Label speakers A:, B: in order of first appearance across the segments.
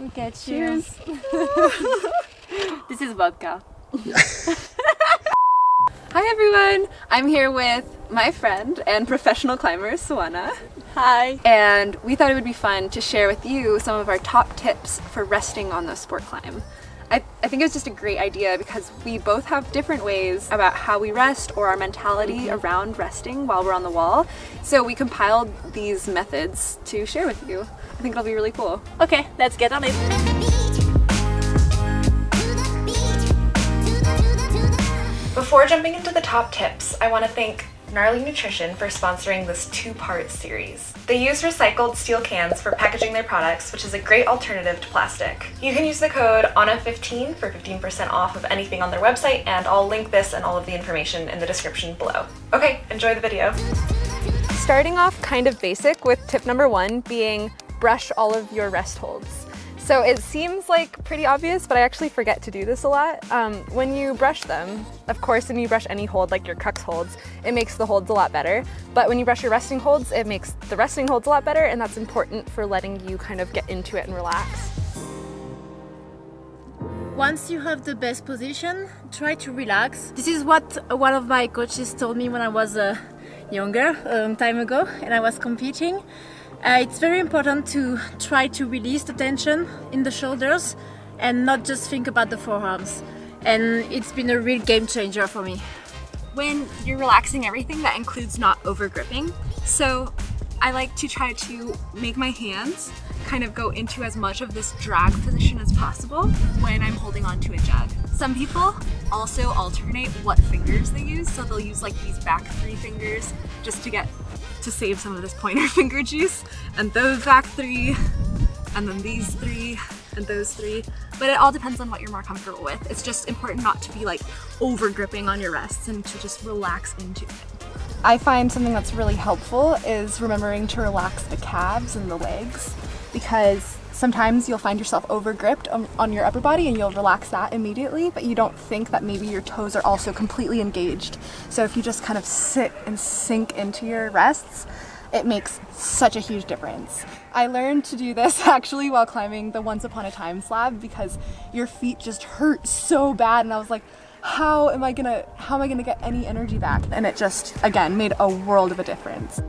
A: Okay, cheers.
B: This is vodka. Hi everyone! I'm here with my friend and professional climber, Svana.
A: Hi.
B: And we thought it would be fun to share with you some of our top tips for resting on the sport climb. I think it was just a great idea because we both have different ways about how we rest or our mentality around resting while we're on the wall. So we compiled these methods to share with you. I think it'll be really cool.
A: Okay, let's get on it.
B: Before jumping into the top tips, I want to thank Gnarly Nutrition for sponsoring this two-part series. They use recycled steel cans for packaging their products, which is a great alternative to plastic. You can use the code ANNA15 for 15% off of anything on their website, and I'll link this and all of the information in the description below. Okay, enjoy the video. Starting off kind of basic with tip number 1 being brush all of your rest holds. So it seems like pretty obvious, but I actually forget to do this a lot. When you brush them, of course, when you brush any hold, like your crux holds, it makes the holds a lot better. But when you brush your resting holds, it makes the resting holds a lot better, and that's important for letting you kind of get into it and relax.
A: Once you have the best position, try to relax. This is what one of my coaches told me when I was younger, a long time ago, and I was competing. It's very important to try to release the tension in the shoulders and not just think about the forearms. And it's been a real game changer for me.
B: When you're relaxing everything, that includes not over gripping. So I like to try to make my hands kind of go into as much of this drag position as possible when I'm holding onto a jug. Some people also alternate what fingers they use, so they'll use like these back 3 fingers just to save some of this pointer finger juice, and those back 3, and then these 3, and those 3. But it all depends on what you're more comfortable with. It's just important not to be like over gripping on your rests and to just relax into it. I find something that's really helpful is remembering to relax the calves and the legs, because sometimes you'll find yourself over gripped on your upper body and you'll relax that immediately, but you don't think that maybe your toes are also completely engaged. So if you just kind of sit and sink into your rests, it makes such a huge difference. I learned to do this actually while climbing the Once Upon a Time slab because your feet just hurt so bad, and I was like, how am I gonna get any energy back? And it just, again, made a world of a difference.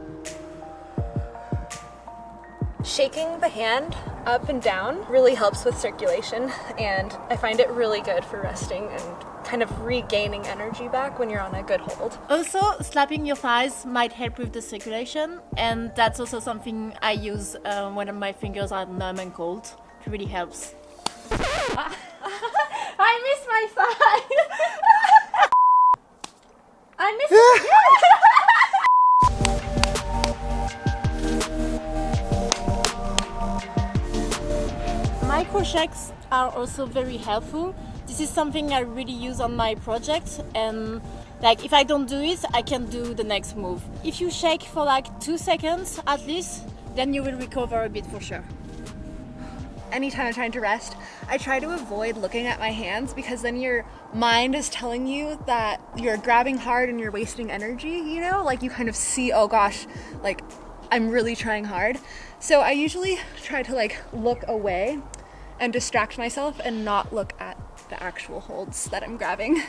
B: Shaking the hand up and down really helps with circulation, and I find it really good for resting and kind of regaining energy back when you're on a good hold.
A: Also, slapping your thighs might help with the circulation, and that's also something I use when my fingers are numb and cold. It really helps. I missed my thigh! I missed it again! Micro shakes are also very helpful. This is something I really use on my project, and like if I don't do it, I can do the next move. If you shake for like 2 seconds at least, then you will recover a bit for sure.
B: Anytime I'm trying to rest, I try to avoid looking at my hands because then your mind is telling you that you're grabbing hard and you're wasting energy, you know? Like you kind of see, oh gosh, like I'm really trying hard. So I usually try to like look away and distract myself and not look at the actual holds that I'm grabbing.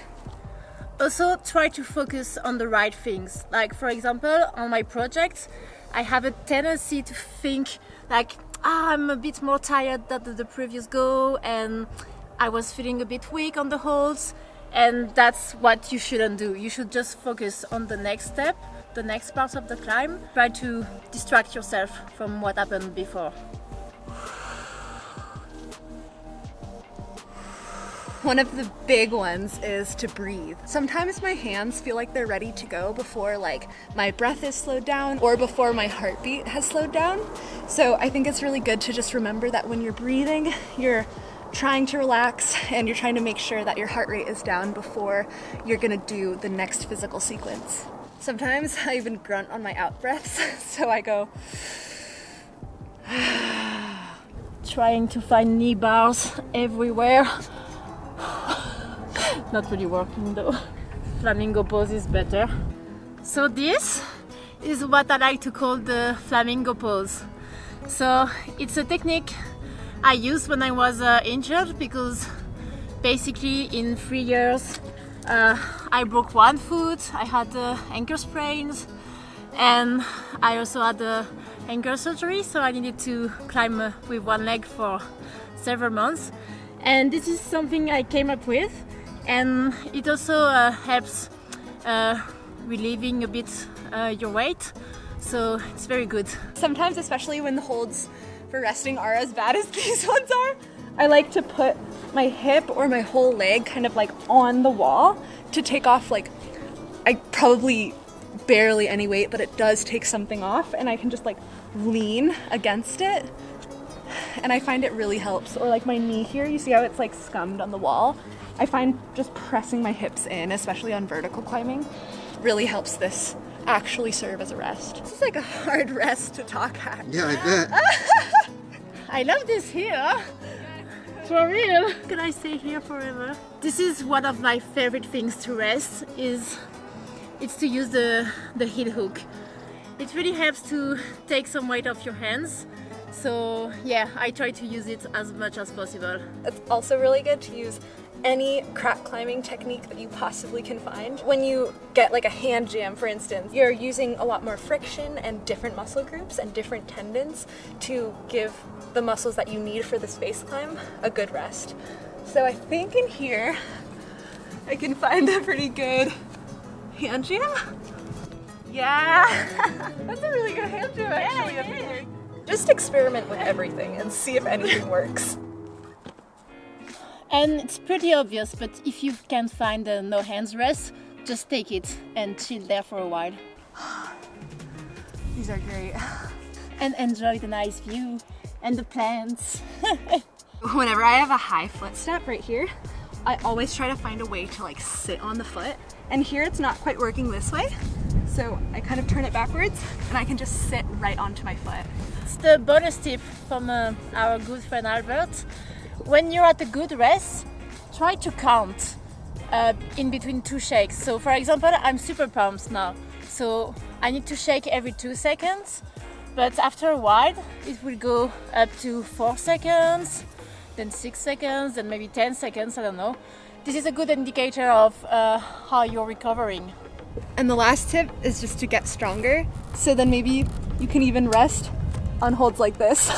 A: Also, try to focus on the right things. Like for example, on my project, I have a tendency to think like, I'm a bit more tired than the previous go, and I was feeling a bit weak on the holds, and that's what you shouldn't do. You should just focus on the next step, the next part of the climb. Try to distract yourself from what happened before.
B: One of the big ones is to breathe. Sometimes my hands feel like they're ready to go before like my breath is slowed down or before my heartbeat has slowed down. So I think it's really good to just remember that when you're breathing, you're trying to relax and you're trying to make sure that your heart rate is down before you're gonna do the next physical sequence. Sometimes I even grunt on my out breaths, so I go
A: trying to find knee bars everywhere. Not really working though. Flamingo pose is better. So this is what I like to call the flamingo pose. So it's a technique I used when I was injured, because basically in 3 years I broke one foot, I had ankle sprains, and I also had ankle surgery, so I needed to climb with one leg for several months. And this is something I came up with, and it also helps relieving a bit your weight, so it's very good.
B: Sometimes, especially when the holds for resting are as bad as these ones are, I like to put my hip or my whole leg kind of like on the wall to take off, like, I probably barely any weight, but it does take something off, and I can just like lean against it, and I find it really helps. Or like my knee here, you see how it's like scummed on the wall? I find just pressing my hips in, especially on vertical climbing, really helps this actually serve as a rest. This is like a hard rest to talk at.
C: Yeah, I bet.
A: I love this here. For real. Can I stay here forever? This is one of my favorite things to rest, it's to use the heel hook. It really helps to take some weight off your hands. So yeah, I try to use it as much as possible.
B: It's also really good to use any crack climbing technique that you possibly can find. When you get like a hand jam, for instance, you're using a lot more friction and different muscle groups and different tendons to give the muscles that you need for this face climb a good rest. So I think in here I can find a pretty good hand jam. Yeah, that's a really good hand jam actually. Yeah, just experiment with everything and see if anything works.
A: And it's pretty obvious, but if you can't find a no hands rest, just take it and chill there for a while.
B: These are great.
A: And enjoy the nice view and the plants.
B: Whenever I have a high footstep right here, I always try to find a way to like sit on the foot. And here it's not quite working this way, so I kind of turn it backwards and I can just sit right onto my foot.
A: It's the bonus tip from our good friend Albert. When you're at a good rest, try to count in between two shakes. So for example, I'm super pumped now, so I need to shake every 2 seconds, but after a while it will go up to 4 seconds, then 6 seconds, then maybe 10 seconds, I don't know. This is a good indicator of how you're recovering.
B: And the last tip is just to get stronger, so then maybe you can even rest on holds like this.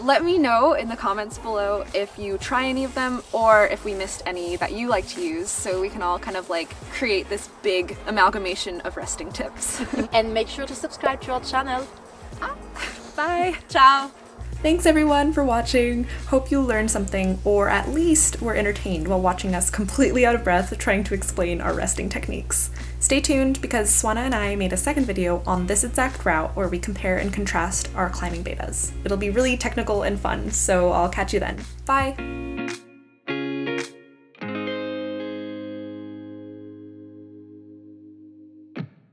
B: Let me know in the comments below if you try any of them or if we missed any that you like to use, so we can all kind of like create this big amalgamation of resting tips.
A: And make sure to subscribe to our channel.
B: Bye. Ciao.
D: Thanks everyone for watching. Hope you learned something, or at least were entertained while watching us completely out of breath trying to explain our resting techniques. Stay tuned, because Svana and I made a second video on this exact route where we compare and contrast our climbing betas. It'll be really technical and fun, so I'll catch you then. Bye!